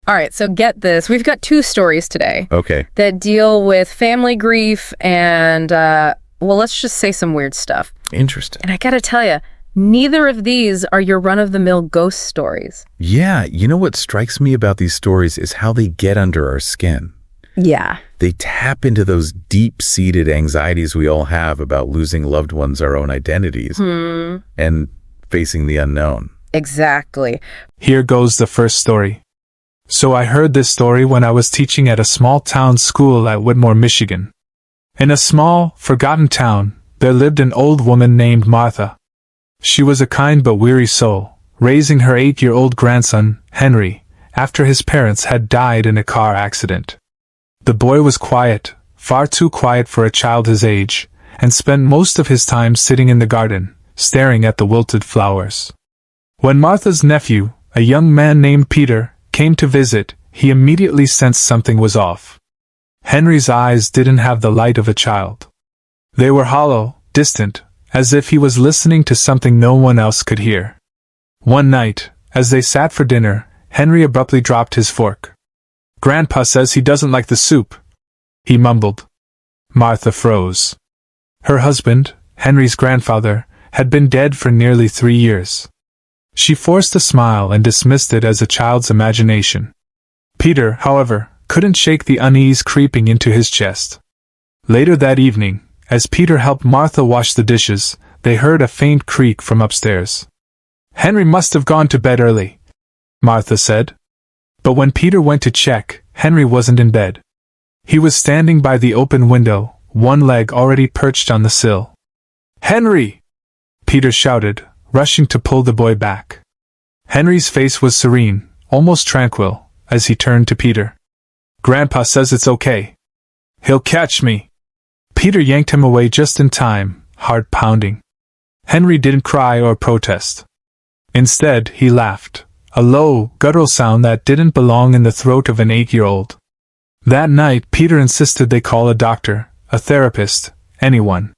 All right, so get this. We've got two stories today. Okay. That deal with family grief and, well, let's just say some weird stuff. Interesting. And I gotta tell you, neither of these are your run-of-the-mill ghost stories. Yeah, you know what strikes me about these stories is how they get under our skin. Yeah. They tap into those deep-seated anxieties we all have about losing loved ones, our own identities, and facing the unknown. Exactly. Here goes the first story. So I heard this story when I was teaching at a small town school at Whitmore, Michigan. In a small, forgotten town, there lived an old woman named Martha. She was a kind but weary soul, raising her 8-year-old grandson, Henry, after his parents had died in a car accident. The boy was quiet, far too quiet for a child his age, and spent most of his time sitting in the garden, staring at the wilted flowers. When Martha's nephew, a young man named Peter, came to visit, he immediately sensed something was off. Henry's eyes didn't have the light of a child. They were hollow, distant, as if he was listening to something no one else could hear. One night, as they sat for dinner, Henry abruptly dropped his fork. "Grandpa says he doesn't like the soup," he mumbled. Martha froze. Her husband, Henry's grandfather, had been dead for nearly 3 years. She forced a smile and dismissed it as a child's imagination. Peter, however, couldn't shake the unease creeping into his chest. Later that evening, as Peter helped Martha wash the dishes, they heard a faint creak from upstairs. "Henry must have gone to bed early," Martha said. But when Peter went to check, Henry wasn't in bed. He was standing by the open window, one leg already perched on the sill. "Henry!" Peter shouted, rushing to pull the boy back. Henry's face was serene, almost tranquil, as he turned to Peter. "Grandpa says it's okay. He'll catch me." Peter yanked him away just in time, heart pounding. Henry didn't cry or protest. Instead, he laughed, a low, guttural sound that didn't belong in the throat of an 8-year-old. That night, Peter insisted they call a doctor, a therapist, anyone.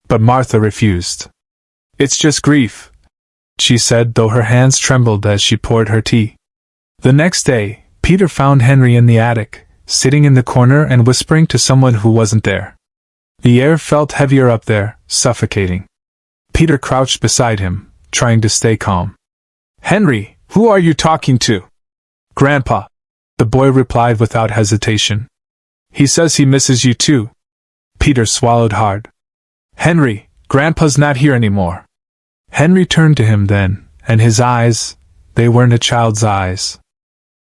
But Martha refused. "It's just grief," she said, though her hands trembled as she poured her tea. The next day, Peter found Henry in the attic, sitting in the corner and whispering to someone who wasn't there. The air felt heavier up there, suffocating. Peter crouched beside him, trying to stay calm. "Henry, who are you talking to?" "Grandpa," the boy replied without hesitation. "He says he misses you too." Peter swallowed hard. "Henry, Grandpa's not here anymore." Henry turned to him then, and his eyes, they weren't a child's eyes.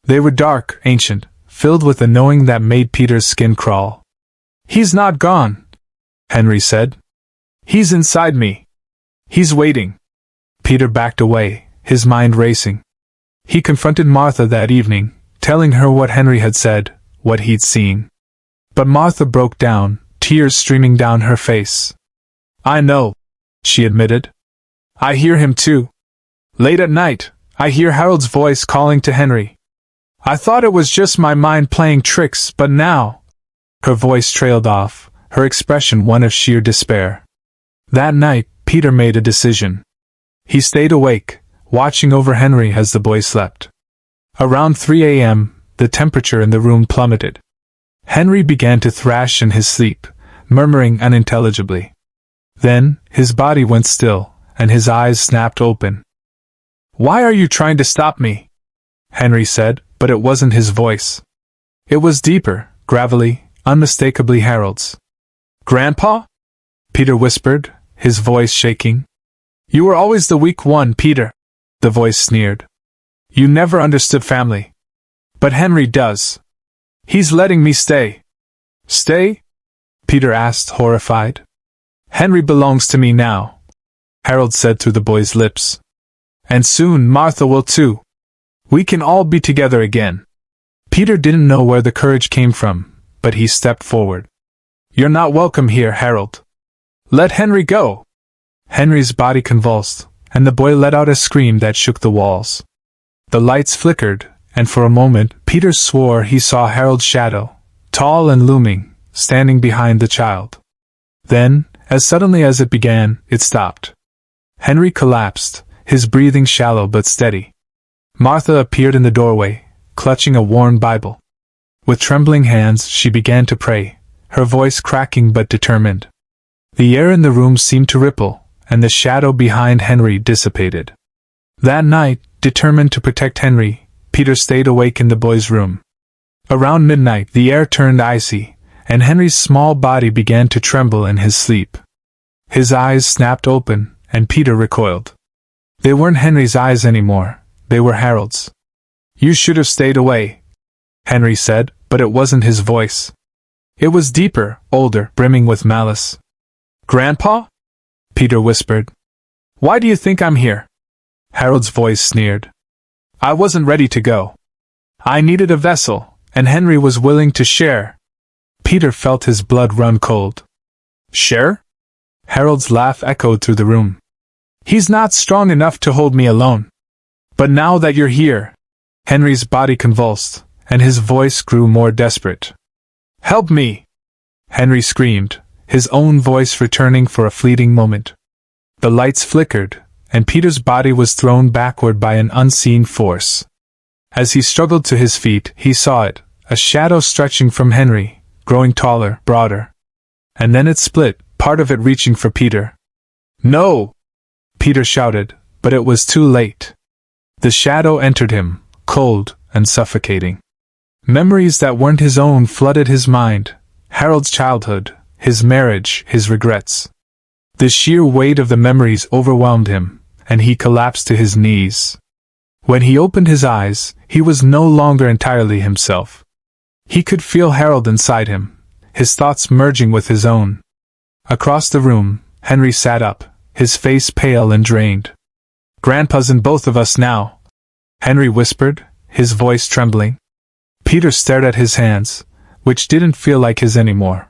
They were dark, ancient, filled with a knowing that made Peter's skin crawl. "He's not gone," Henry said. "He's inside me. He's waiting." Peter backed away, his mind racing. He confronted Martha that evening, telling her what Henry had said, what he'd seen. But Martha broke down, tears streaming down her face. "I know," she admitted. "I hear him too. Late at night, I hear Harold's voice calling to Henry. I thought it was just my mind playing tricks, but now—" Her voice trailed off, her expression one of sheer despair. That night, Peter made a decision. He stayed awake, watching over Henry as the boy slept. Around 3 a.m., the temperature in the room plummeted. Henry began to thrash in his sleep, murmuring unintelligibly. Then, his body went still, and his eyes snapped open. "Why are you trying to stop me?" Henry said, but it wasn't his voice. It was deeper, gravelly, unmistakably Harold's. "Grandpa?" Peter whispered, his voice shaking. "You were always the weak one, Peter," the voice sneered. "You never understood family. But Henry does. He's letting me stay." "Stay?" Peter asked, horrified. "Henry belongs to me now," Harold said through the boy's lips. "And soon Martha will too. We can all be together again." Peter didn't know where the courage came from, but he stepped forward. "You're not welcome here, Harold. Let Henry go." Henry's body convulsed, and the boy let out a scream that shook the walls. The lights flickered, and for a moment Peter swore he saw Harold's shadow, tall and looming, standing behind the child. Then, as suddenly as it began, it stopped. Henry collapsed, his breathing shallow but steady. Martha appeared in the doorway, clutching a worn Bible. With trembling hands, she began to pray, her voice cracking but determined. The air in the room seemed to ripple, and the shadow behind Henry dissipated. That night, determined to protect Henry, Peter stayed awake in the boy's room. Around midnight, the air turned icy, and Henry's small body began to tremble in his sleep. His eyes snapped open, and Peter recoiled. They weren't Henry's eyes anymore, they were Harold's. "You should have stayed away," Henry said, but it wasn't his voice. It was deeper, older, brimming with malice. "Grandpa?" Peter whispered. "Why do you think I'm here?" Harold's voice sneered. "I wasn't ready to go. I needed a vessel, and Henry was willing to share." Peter felt his blood run cold. "Share?" Harold's laugh echoed through the room. "He's not strong enough to hold me alone. But now that you're here..." Henry's body convulsed, and his voice grew more desperate. "Help me!" Henry screamed, his own voice returning for a fleeting moment. The lights flickered, and Peter's body was thrown backward by an unseen force. As he struggled to his feet, he saw it, a shadow stretching from Henry, growing taller, broader. And then it split, part of it reaching for Peter. "No!" Peter shouted, but it was too late. The shadow entered him, cold and suffocating. Memories that weren't his own flooded his mind, Harold's childhood, his marriage, his regrets. The sheer weight of the memories overwhelmed him, and he collapsed to his knees. When he opened his eyes, he was no longer entirely himself. He could feel Harold inside him, his thoughts merging with his own. Across the room, Henry sat up, his face pale and drained. "Grandpa's in both of us now," Henry whispered, his voice trembling. Peter stared at his hands, which didn't feel like his anymore.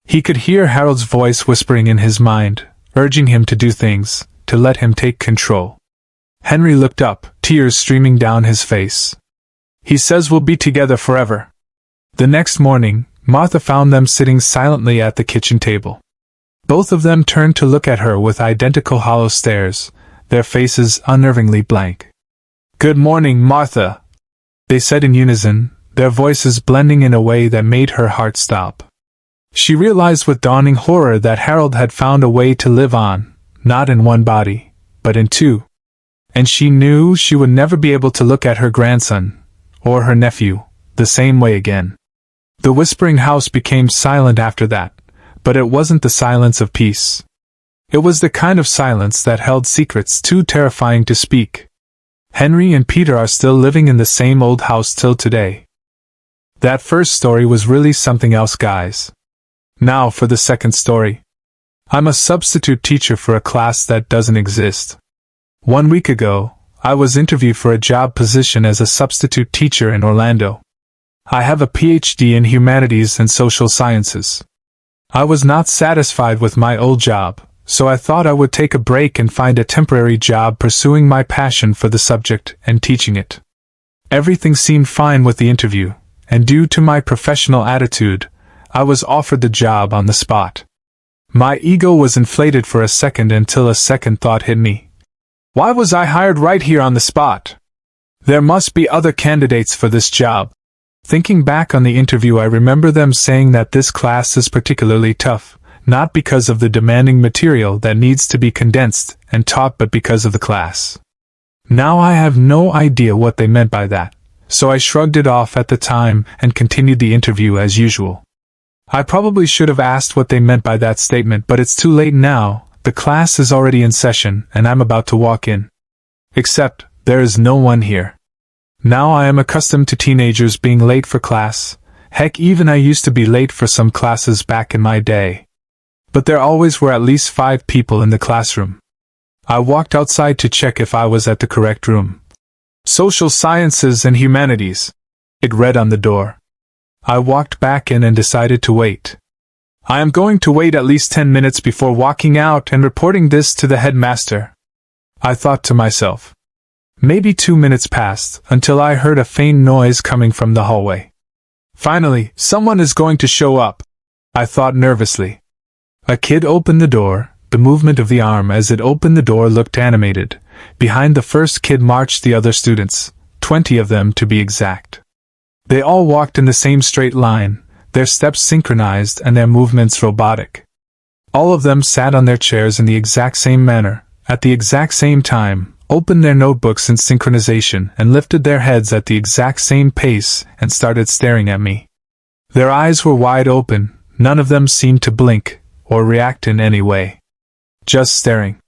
He could hear Harold's voice whispering in his mind, urging him to do things, to let him take control. Henry looked up, tears streaming down his face. "He says we'll be together forever." The next morning, Martha found them sitting silently at the kitchen table. Both of them turned to look at her with identical hollow stares, their faces unnervingly blank. "Good morning, Martha," they said in unison, their voices blending in a way that made her heart stop. She realized with dawning horror that Harold had found a way to live on, not in one body, but in two. And she knew she would never be able to look at her grandson, or her nephew, the same way again. The whispering house became silent after that, but it wasn't the silence of peace. It was the kind of silence that held secrets too terrifying to speak. Henry and Peter are still living in the same old house till today. That first story was really something else, guys. Now for the second story. I'm a substitute teacher for a class that doesn't exist. 1 week ago, I was interviewed for a job position as a substitute teacher in Orlando. I have a PhD in humanities and social sciences. I was not satisfied with my old job, so I thought I would take a break and find a temporary job pursuing my passion for the subject and teaching it. Everything seemed fine with the interview, and due to my professional attitude, I was offered the job on the spot. My ego was inflated for a second until a second thought hit me. Why was I hired right here on the spot? There must be other candidates for this job. Thinking back on the interview, I remember them saying that this class is particularly tough, not because of the demanding material that needs to be condensed and taught, but because of the class. Now I have no idea what they meant by that, so I shrugged it off at the time and continued the interview as usual. I probably should have asked what they meant by that statement, but it's too late now. The class is already in session, and I'm about to walk in. Except, there is no one here. Now I am accustomed to teenagers being late for class. Heck, even I used to be late for some classes back in my day. But there always were at least 5 people in the classroom. I walked outside to check if I was at the correct room. Social Sciences and Humanities, it read on the door. I walked back in and decided to wait. I am going to wait at least 10 minutes before walking out and reporting this to the headmaster, I thought to myself. Maybe 2 minutes passed, until I heard a faint noise coming from the hallway. Finally, someone is going to show up, I thought nervously. A kid opened the door. The movement of the arm as it opened the door looked animated. Behind the first kid marched the other students, 20 of them to be exact. They all walked in the same straight line, their steps synchronized and their movements robotic. All of them sat on their chairs in the exact same manner, at the exact same time, opened their notebooks in synchronization and lifted their heads at the exact same pace and started staring at me. Their eyes were wide open, none of them seemed to blink or react in any way. Just staring.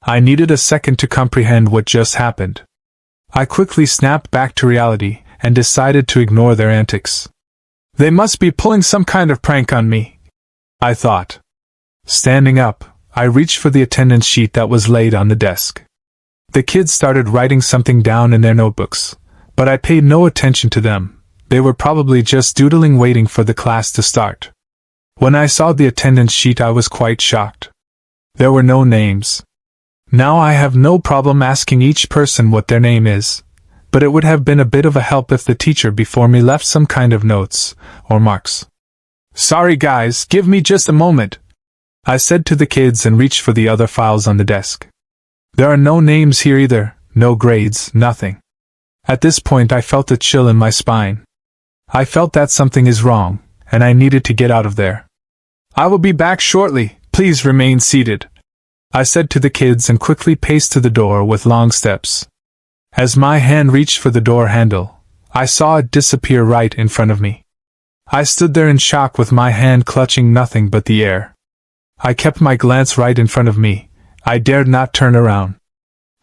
I needed a second to comprehend what just happened. I quickly snapped back to reality and decided to ignore their antics. They must be pulling some kind of prank on me, I thought. Standing up, I reached for the attendance sheet that was laid on the desk. The kids started writing something down in their notebooks, but I paid no attention to them. They were probably just doodling waiting for the class to start. When I saw the attendance sheet, I was quite shocked. There were no names. Now I have no problem asking each person what their name is, but it would have been a bit of a help if the teacher before me left some kind of notes or marks. Sorry guys, give me just a moment, I said to the kids and reached for the other files on the desk. There are no names here either, no grades, nothing. At this point I felt a chill in my spine. I felt that something is wrong, and I needed to get out of there. I will be back shortly, please remain seated, I said to the kids and quickly paced to the door with long steps. As my hand reached for the door handle, I saw it disappear right in front of me. I stood there in shock with my hand clutching nothing but the air. I kept my glance right in front of me. I dared not turn around.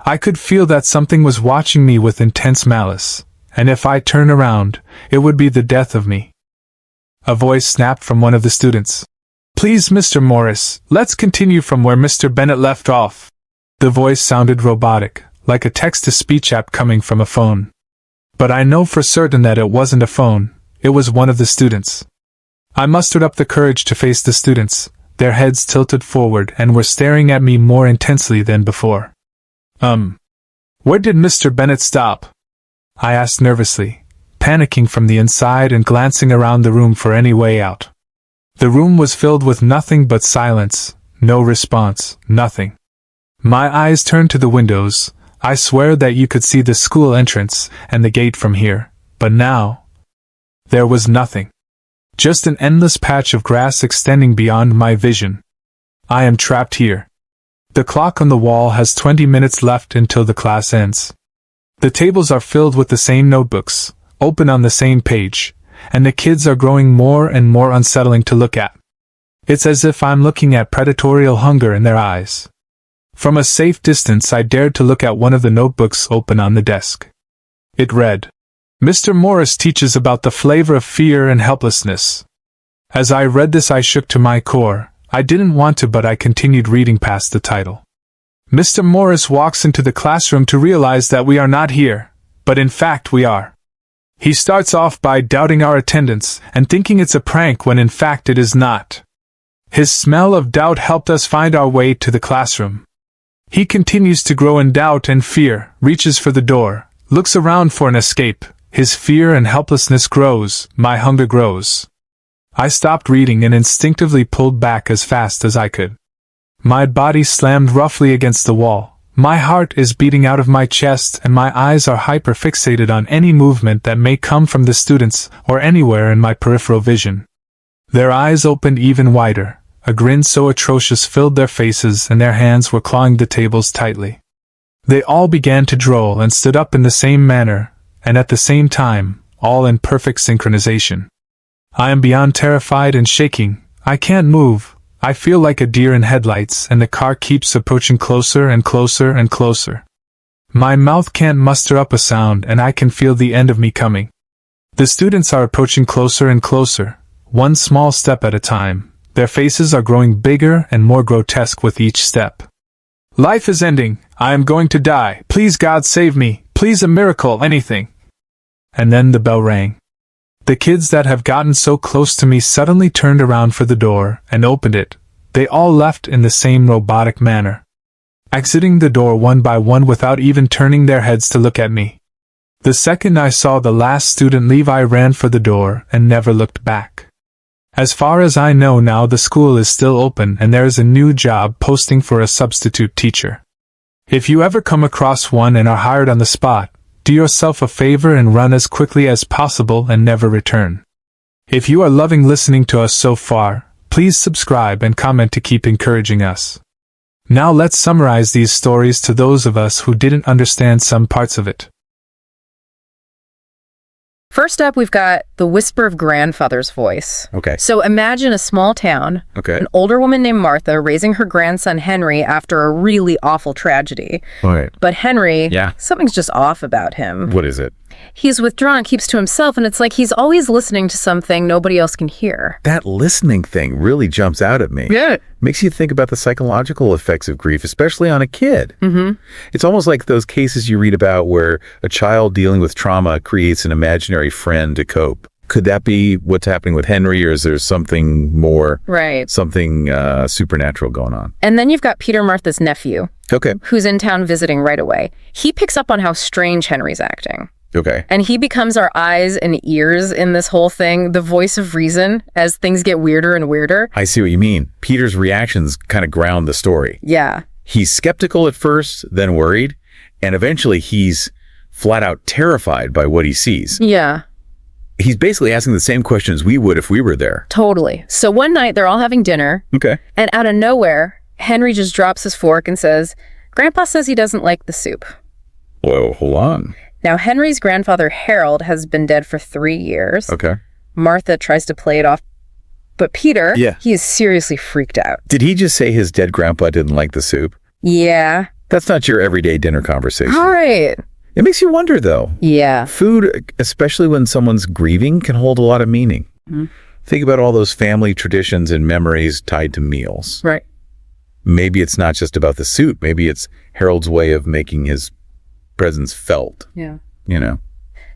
I could feel that something was watching me with intense malice, and if I turned around, it would be the death of me. A voice snapped from one of the students. Please, Mr. Morris, let's continue from where Mr. Bennett left off. The voice sounded robotic, like a text-to-speech app coming from a phone. But I know for certain that it wasn't a phone, it was one of the students. I mustered up the courage to face the students. Their heads tilted forward and were staring at me more intensely than before. Where did Mr. Bennett stop? I asked nervously, panicking from the inside and glancing around the room for any way out. The room was filled with nothing but silence, no response, nothing. My eyes turned to the windows. I swear that you could see the school entrance and the gate from here, but now, there was nothing. Just an endless patch of grass extending beyond my vision. I am trapped here. The clock on the wall has 20 minutes left until the class ends. The tables are filled with the same notebooks, open on the same page, and the kids are growing more and more unsettling to look at. It's as if I'm looking at predatorial hunger in their eyes. From a safe distance I dared to look at one of the notebooks open on the desk. It read, Mr. Morris teaches about the flavor of fear and helplessness. As I read this I shook to my core. I didn't want to, but I continued reading past the title. Mr. Morris walks into the classroom to realize that we are not here, but in fact we are. He starts off by doubting our attendance and thinking it's a prank when in fact it is not. His smell of doubt helped us find our way to the classroom. He continues to grow in doubt and fear, reaches for the door, looks around for an escape. His fear and helplessness grows, my hunger grows. I stopped reading and instinctively pulled back as fast as I could. My body slammed roughly against the wall. My heart is beating out of my chest and my eyes are hyper-fixated on any movement that may come from the students or anywhere in my peripheral vision. Their eyes opened even wider. A grin so atrocious filled their faces and their hands were clawing the tables tightly. They all began to drool and stood up in the same manner, and at the same time, all in perfect synchronization. I am beyond terrified and shaking. I can't move. I feel like a deer in headlights and the car keeps approaching closer and closer and closer. My mouth can't muster up a sound and I can feel the end of me coming. The students are approaching closer and closer, one small step at a time. Their faces are growing bigger and more grotesque with each step. Life is ending. I am going to die. Please God save me. Please a miracle, anything. And then the bell rang. The kids that have gotten so close to me suddenly turned around for the door and opened it. They all left in the same robotic manner, exiting the door one by one without even turning their heads to look at me. The second I saw the last student leave, I ran for the door and never looked back. As far as I know now, the school is still open and there is a new job posting for a substitute teacher. If you ever come across one and are hired on the spot, do yourself a favor and run as quickly as possible and never return. If you are loving listening to us so far, please subscribe and comment to keep encouraging us. Now let's summarize these stories to those of us who didn't understand some parts of it. First up, we've got the whisper of grandfather's voice. Okay. So imagine a small town, Okay. an older woman named Martha raising her grandson Henry after a really awful tragedy. All right. But Henry, Yeah. something's just off about him. What is it? He's withdrawn, keeps to himself, and it's like he's always listening to something nobody else can hear. That listening thing really jumps out at me. Yeah. Makes you think about the psychological effects of grief, especially on a kid. Mm-hmm. It's almost like those cases you read about where a child dealing with trauma creates an imaginary friend to cope. Could that be what's happening with Henry, or is there something more, Right. something supernatural going on? And then you've got Peter Martha's nephew, Okay. who's in town visiting right away. He picks up on how strange Henry's acting. Okay. And he becomes our eyes and ears in this whole thing, the voice of reason as things get weirder and weirder. I see what you mean. Peter's reactions kind of ground the story. Yeah. He's skeptical at first, then worried, and eventually he's flat out terrified by what he sees. Yeah, He's basically asking the same questions we would if we were there. totally. So one night they're all having dinner, Okay. and out of nowhere, Henry just drops his fork and says, "Grandpa says he doesn't like the soup." Whoa, hold on. Now, Henry's grandfather, Harold, has been dead for 3 years. Okay. Martha tries to play it off, but Peter, Yeah. he is seriously freaked out. Did he just say his dead grandpa didn't like the soup? Yeah. That's not your everyday dinner conversation. All right. It makes you wonder, though. Yeah. Food, especially when someone's grieving, can hold a lot of meaning. Think about all those family traditions and memories tied to meals. Right. Maybe it's not just about the soup. Maybe it's Harold's way of making his presence felt, Yeah. you know?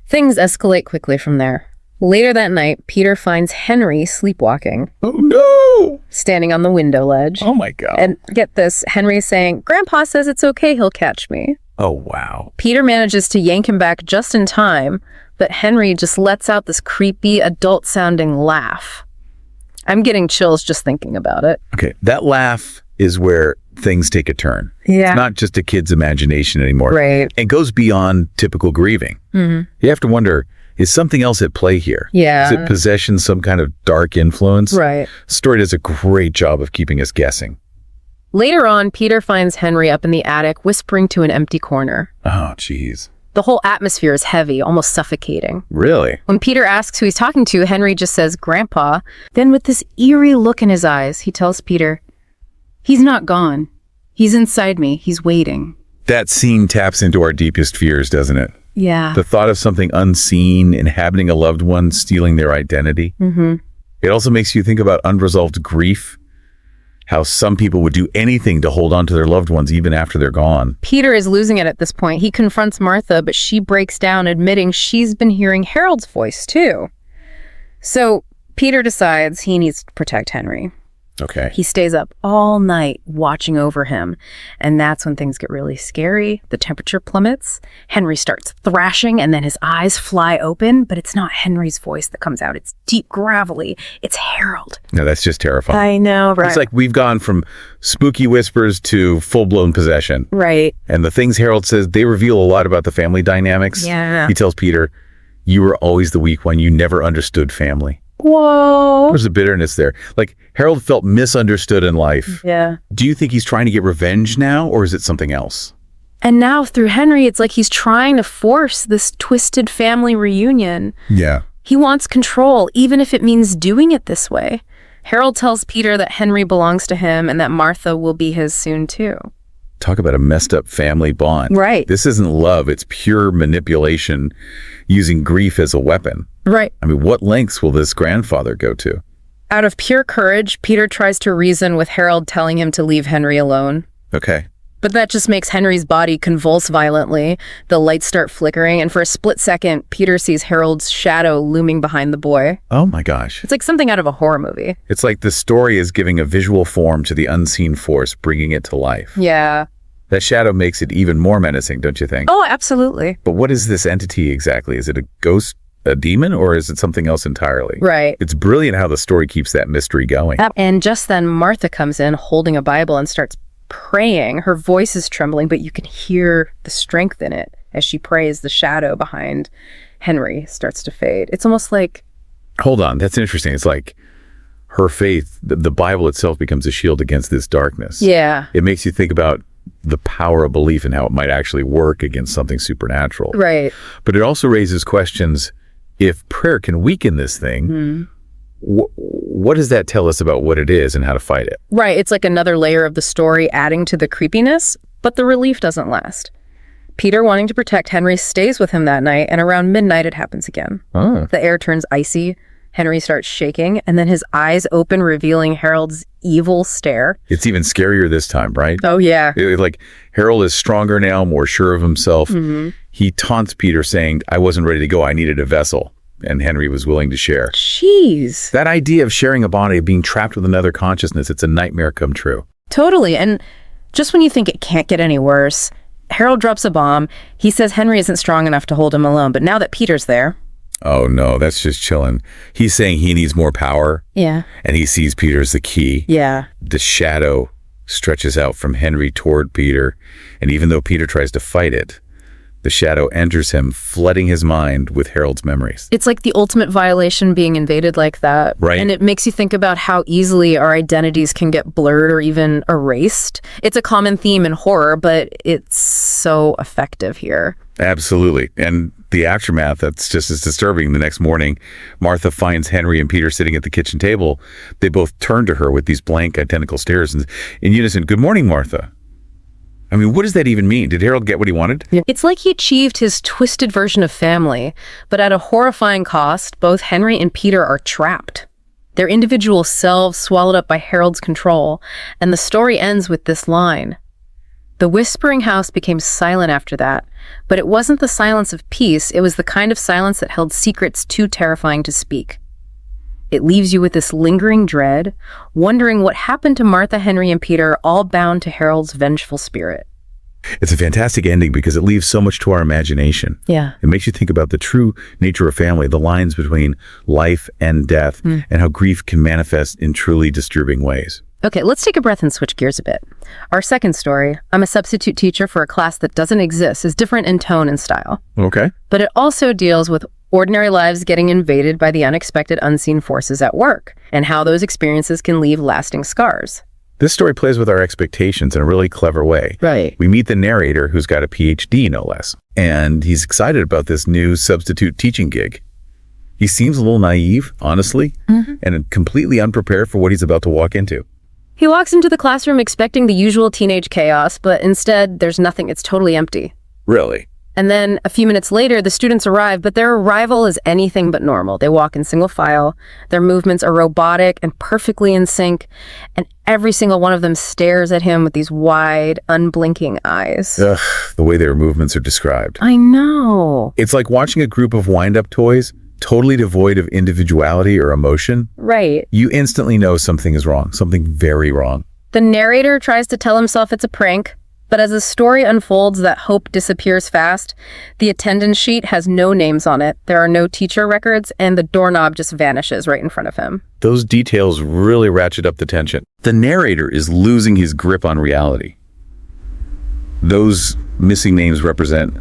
Things escalate quickly from there. Later that night, Peter finds Henry sleepwalking, Oh, no! standing on the window ledge. Oh, my God. And get this, Henry's saying, "Grandpa says it's okay, he'll catch me." Oh, wow. Peter manages to yank him back just in time, but Henry just lets out this creepy, adult-sounding laugh. I'm getting chills just thinking about it. Okay, that laugh is where things take a turn. Yeah. It's not just a kid's imagination anymore. Right. It goes beyond typical grieving. You have to wonder, is something else at play here? Yeah. Is it possession, some kind of dark influence? Right. The story does a great job of keeping us guessing. Later on, Peter finds Henry up in the attic, whispering to an empty corner. Oh, jeez. The whole atmosphere is heavy, almost suffocating. Really? When Peter asks who he's talking to, Henry just says, "Grandpa." Then with this eerie look in his eyes, he tells Peter, "He's not gone. He's inside me. He's waiting." That scene taps into our deepest fears, doesn't it? Yeah. The thought of something unseen inhabiting a loved one, stealing their identity. It also makes you think about unresolved grief, how some people would do anything to hold on to their loved ones even after they're gone. Peter is losing it at this point. He confronts Martha, but she breaks down, admitting she's been hearing Harold's voice too. So Peter decides he needs to protect Henry. Okay. He stays up all night watching over him, and that's when things get really scary. The temperature plummets. Henry starts thrashing, and then his eyes fly open, but it's not Henry's voice that comes out. It's deep, gravelly. It's Harold. No, that's just terrifying. I know, right? It's like we've gone from spooky whispers to full-blown possession. Right. And the things Harold says, they reveal a lot about the family dynamics. Yeah. He tells Peter, "You were always the weak one. You never understood family." Whoa. There's a bitterness there. Like, Harold felt misunderstood in life. Yeah. Do you think he's trying to get revenge now, or is it something else? And now through Henry, it's like he's trying to force this twisted family reunion. Yeah. He wants control, even if it means doing it this way. Harold tells Peter that Henry belongs to him and that Martha will be his soon too. Talk about a messed up family bond. Right. This isn't love. It's pure manipulation using grief as a weapon. Right. I mean, what lengths will this grandfather go to? Out of pure courage, Peter tries to reason with Harold telling him to leave Henry alone. Okay. But that just makes Henry's body convulse violently. The lights start flickering, and for a split second, Peter sees Harold's shadow looming behind the boy. Oh my gosh. It's like something out of a horror movie. It's like the story is giving a visual form to the unseen force, bringing it to life. Yeah. That shadow makes it even more menacing, don't you think? Oh, absolutely. But what is this entity exactly? Is it a ghost, a demon, or is it something else entirely? Right. It's brilliant how the story keeps that mystery going. And just then, Martha comes in holding a Bible and starts praying. Her voice is trembling, but you can hear the strength in it. As she prays, the shadow behind Henry starts to fade. It's almost like... Hold on, that's interesting. It's like her faith, the Bible itself becomes a shield against this darkness. Yeah. It makes you think about the power of belief and how it might actually work against something supernatural. Right. But it also raises questions. If prayer can weaken this thing, what does that tell us about what it is and how to fight it? Right. It's like another layer of the story adding to the creepiness, but the relief doesn't last. Peter, wanting to protect Henry, stays with him that night, and around midnight it happens again. Oh. The air turns icy, Henry starts shaking, and then his eyes open, revealing Harold's evil stare. It's even scarier this time, right? Oh, yeah. Like, Harold is stronger now, more sure of himself. He taunts Peter, saying, I wasn't ready to go, I needed a vessel. And Henry was willing to share. Jeez. That idea of sharing a body, of being trapped with another consciousness, it's a nightmare come true. Totally. And just when you think it can't get any worse, Harold drops a bomb. He says Henry isn't strong enough to hold him alone, but now that Peter's there... Oh, no, that's just chilling. He's saying he needs more power. Yeah. And he sees Peter as the key. Yeah. The shadow stretches out from Henry toward Peter, and even though Peter tries to fight it, the shadow enters him, flooding his mind with Harold's memories. It's like the ultimate violation being invaded like that. Right. And it makes you think about how easily our identities can get blurred or even erased. It's a common theme in horror, but it's so effective here. Absolutely. And the aftermath, that's just as disturbing. The next morning, Martha finds Henry and Peter sitting at the kitchen table. They both turn to her with these blank, identical stares and in unison, "Good morning, Martha." I mean, what does that even mean? Did Harold get what he wanted? It's like he achieved his twisted version of family, but at a horrifying cost. Both Henry and Peter are trapped. Their individual selves swallowed up by Harold's control, and the story ends with this line. The whispering house became silent after that, but it wasn't the silence of peace, it was the kind of silence that held secrets too terrifying to speak. It leaves you with this lingering dread, wondering what happened to Martha, Henry, and Peter, all bound to Harold's vengeful spirit. It's a fantastic ending because it leaves so much to our imagination. Yeah. It makes you think about the true nature of family, the lines between life and death, and how grief can manifest in truly disturbing ways. Okay, let's take a breath and switch gears a bit. Our second story, I'm a substitute teacher for a class that doesn't exist, is different in tone and style. Okay. But it also deals with ordinary lives getting invaded by the unexpected unseen forces at work, and how those experiences can leave lasting scars. This story plays with our expectations in a really clever way. Right. We meet the narrator, who's got a PhD, no less, and he's excited about this new substitute teaching gig. He seems a little naive, honestly, and completely unprepared for what he's about to walk into. He walks into the classroom expecting the usual teenage chaos, but instead, there's nothing. It's totally empty. Really? And then a few minutes later, the students arrive, but their arrival is anything but normal. They walk in single file, their movements are robotic and perfectly in sync, and every single one of them stares at him with these wide, unblinking eyes. Ugh, the way their movements are described. I know. It's like watching a group of wind-up toys, totally devoid of individuality or emotion. Right. You instantly know something is wrong, something very wrong. The narrator tries to tell himself it's a prank, but as the story unfolds, that hope disappears fast. The attendance sheet has no names on it. There are no teacher records, and the doorknob just vanishes right in front of him. Those details really ratchet up the tension. The narrator is losing his grip on reality. Those missing names represent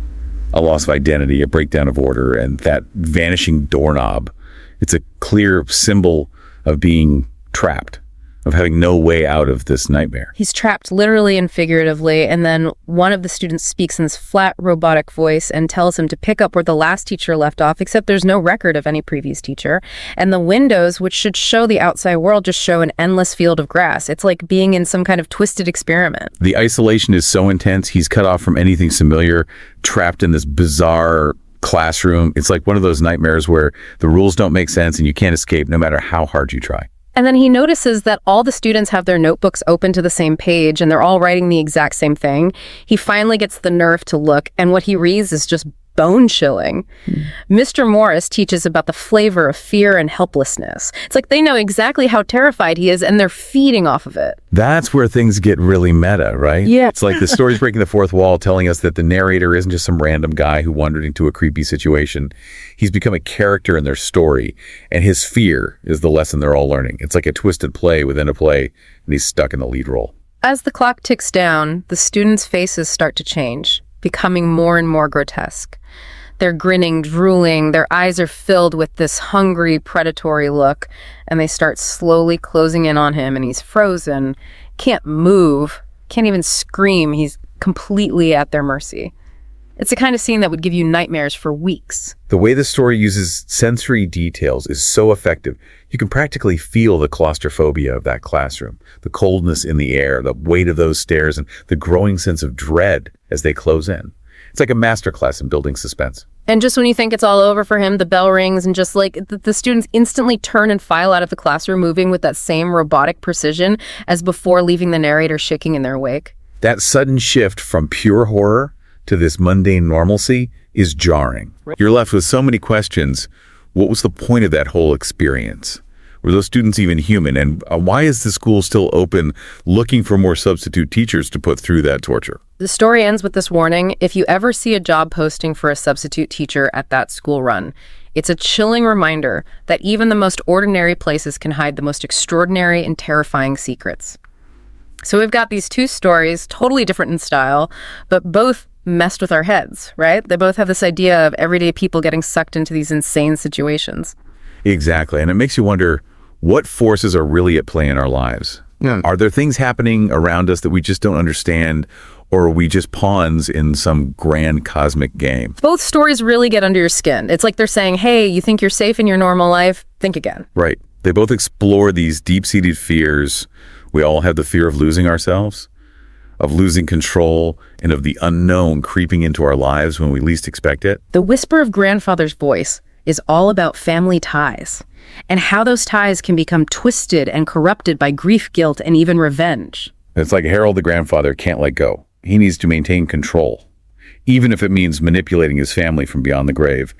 a loss of identity, a breakdown of order, and that vanishing doorknob. It's a clear symbol of being trapped, of having no way out of this nightmare. He's trapped literally and figuratively, and then one of the students speaks in this flat, robotic voice and tells him to pick up where the last teacher left off, except there's no record of any previous teacher. And the windows, which should show the outside world, just show an endless field of grass. It's like being in some kind of twisted experiment. The isolation is so intense, he's cut off from anything familiar, trapped in this bizarre classroom. It's like one of those nightmares where the rules don't make sense and you can't escape no matter how hard you try. And then he notices that all the students have their notebooks open to the same page and they're all writing the exact same thing. He finally gets the nerve to look, and what he reads is just bone-chilling. Mr. Morris teaches about the flavor of fear and helplessness. It's like they know exactly how terrified he is, and they're feeding off of it. That's where things get really meta, right? Yeah. It's like the story's breaking the fourth wall, telling us that the narrator isn't just some random guy who wandered into a creepy situation. He's become a character in their story, and his fear is the lesson they're all learning. It's like a twisted play within a play, and he's stuck in the lead role. As the clock ticks down, the students' faces start to change. becoming more and more grotesque. They're grinning, drooling, their eyes are filled with this hungry, predatory look, and they start slowly closing in on him, and he's frozen, can't move, can't even scream. He's completely at their mercy. It's the kind of scene that would give you nightmares for weeks. The way the story uses sensory details is so effective. You can practically feel the claustrophobia of that classroom, the coldness in the air, the weight of those stairs, and the growing sense of dread as they close in. It's like a masterclass in building suspense. And just when you think it's all over for him, the bell rings, and just like the students instantly turn and file out of the classroom, moving with that same robotic precision as before, leaving the narrator shaking in their wake. That sudden shift from pure horror to this mundane normalcy is jarring. You're left with so many questions. What was the point of that whole experience? Were those students even human? And why is the school still open, looking for more substitute teachers to put through that torture? The story ends with this warning: if you ever see a job posting for a substitute teacher at that school run, it's a chilling reminder that even the most ordinary places can hide the most extraordinary and terrifying secrets. So we've got these two stories, totally different in style, but both messed with our heads, right? They both have this idea of everyday people getting sucked into these insane situations. Exactly. And it makes you wonder, what forces are really at play in our lives? Yeah. Are there things happening around us that we just don't understand, or are we just pawns in some grand cosmic game? Both stories really get under your skin. It's like they're saying, hey, you think you're safe in your normal life? Think again. Right. They both explore these deep-seated fears. We all have the fear of losing ourselves, of losing control, and of the unknown creeping into our lives when we least expect it. The whisper of grandfather's voice is all about family ties and how those ties can become twisted and corrupted by grief, guilt, and even revenge. It's like Harold the grandfather can't let go. He needs to maintain control, even if it means manipulating his family from beyond the grave.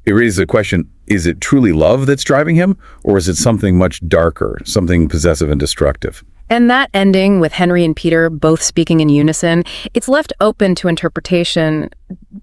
It raises the question, is it truly love that's driving him, or is it something much darker, something possessive and destructive? And that ending with Henry and Peter both speaking in unison, it's left open to interpretation.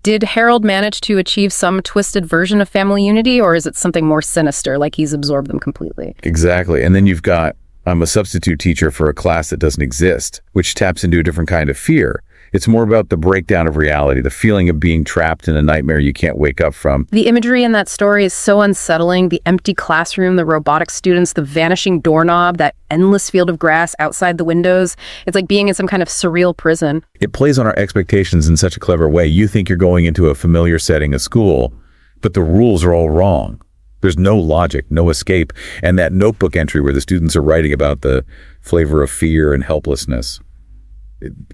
Did Harold manage to achieve some twisted version of family unity, or is it something more sinister, like he's absorbed them completely? Exactly. And then you've got, I'm a substitute teacher for a class that doesn't exist, which taps into a different kind of fear. It's more about the breakdown of reality, the feeling of being trapped in a nightmare you can't wake up from. The imagery in that story is so unsettling. The empty classroom, the robotic students, the vanishing doorknob, that endless field of grass outside the windows. It's like being in some kind of surreal prison. It plays on our expectations in such a clever way. You think you're going into a familiar setting, a school, but the rules are all wrong. There's no logic, no escape. And that notebook entry where the students are writing about the flavor of fear and helplessness.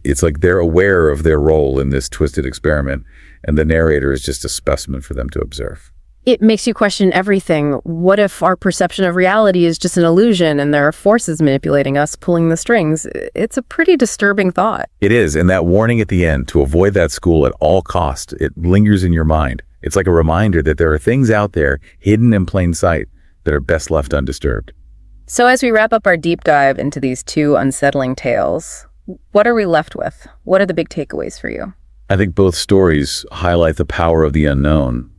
It's like they're aware of their role in this twisted experiment, and the narrator is just a specimen for them to observe. It makes you question everything. What if our perception of reality is just an illusion and there are forces manipulating us, pulling the strings? It's a pretty disturbing thought. It is, and that warning at the end, to avoid that school at all costs, it lingers in your mind. It's like a reminder that there are things out there, hidden in plain sight, that are best left undisturbed. So as we wrap up our deep dive into these two unsettling tales, what are we left with? What are the big takeaways for you? I think both stories highlight the power of the unknown.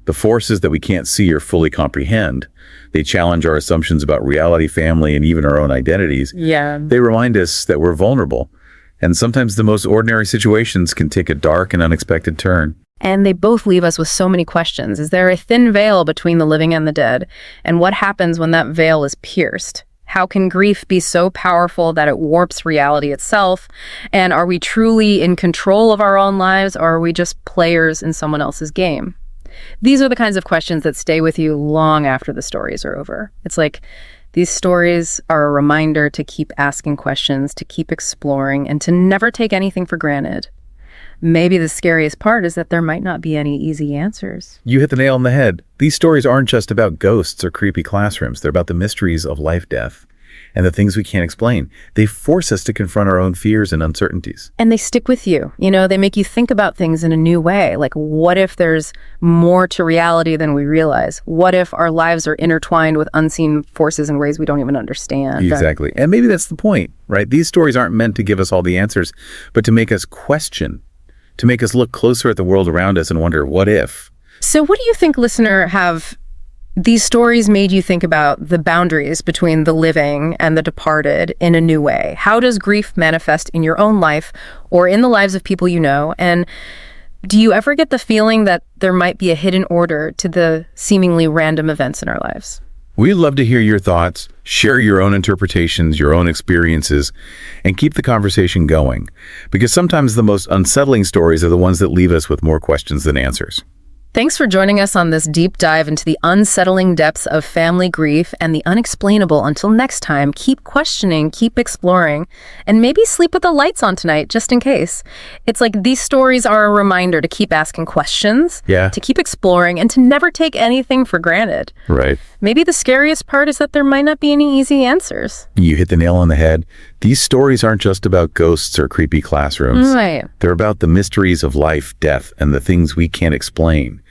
The forces that we can't see or fully comprehend. They challenge our assumptions about reality, family, and even our own identities. Yeah. They remind us that we're vulnerable. And sometimes the most ordinary situations can take a dark and unexpected turn. And they both leave us with so many questions. Is there a thin veil between the living and the dead? And what happens when that veil is pierced? How can grief be so powerful that it warps reality itself? And are we truly in control of our own lives, or are we just players in someone else's game? These are the kinds of questions that stay with you long after the stories are over. It's like these stories are a reminder to keep asking questions, to keep exploring, and to never take anything for granted. Maybe the scariest part is that there might not be any easy answers. You hit the nail on the head. These stories aren't just about ghosts or creepy classrooms. They're about the mysteries of life, death, and the things we can't explain. They force us to confront our own fears and uncertainties. And they stick with you. You know, they make you think about things in a new way. Like, what if there's more to reality than we realize? What if our lives are intertwined with unseen forces in ways we don't even understand? Exactly. And maybe that's the point, right? These stories aren't meant to give us all the answers, but to make us question, to make us look closer at the world around us and wonder, what if? So what do you think, listener, have These stories made you think about the boundaries between the living and the departed in a new way. How does grief manifest in your own life or in the lives of people you know? And do you ever get the feeling that there might be a hidden order to the seemingly random events in our lives? We'd love to hear your thoughts, share your own interpretations, your own experiences, and keep the conversation going. Because sometimes the most unsettling stories are the ones that leave us with more questions than answers. Thanks for joining us on this deep dive into the unsettling depths of family grief and the unexplainable. Until next time, keep questioning, keep exploring, and maybe sleep with the lights on tonight, just in case. It's like these stories are a reminder to keep asking questions, to keep exploring, and to never take anything for granted. Right. Maybe the scariest part is that there might not be any easy answers. You hit the nail on the head. These stories aren't just about ghosts or creepy classrooms. Right. They're about the mysteries of life, death, and the things we can't explain.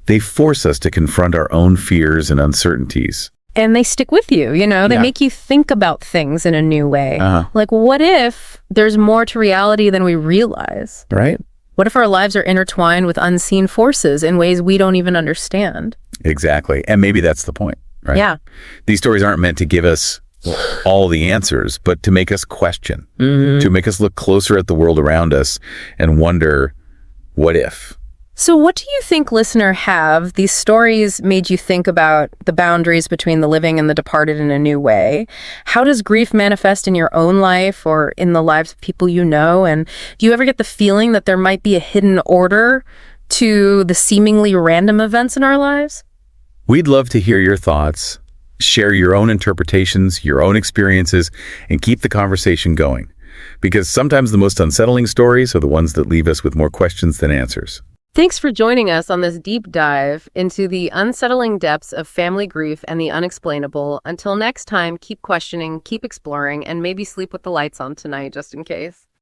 They force us to confront our own fears and uncertainties. And they stick with you, they make you think about things in a new way. Like, what if there's more to reality than we realize? Right. What if our lives are intertwined with unseen forces in ways we don't even understand? Exactly. And maybe that's the point, right? Yeah. These stories aren't meant to give us all the answers, but to make us question, to make us look closer at the world around us and wonder, what if? So what do you think, listener, have these stories made you think about the boundaries between the living and the departed in a new way? How does grief manifest in your own life or in the lives of people you know? And do you ever get the feeling that there might be a hidden order to the seemingly random events in our lives? We'd love to hear your thoughts, share your own interpretations, your own experiences, and keep the conversation going. Because sometimes the most unsettling stories are the ones that leave us with more questions than answers. Thanks for joining us on this deep dive into the unsettling depths of family grief and the unexplainable. Until next time, keep questioning, keep exploring, and maybe sleep with the lights on tonight, just in case.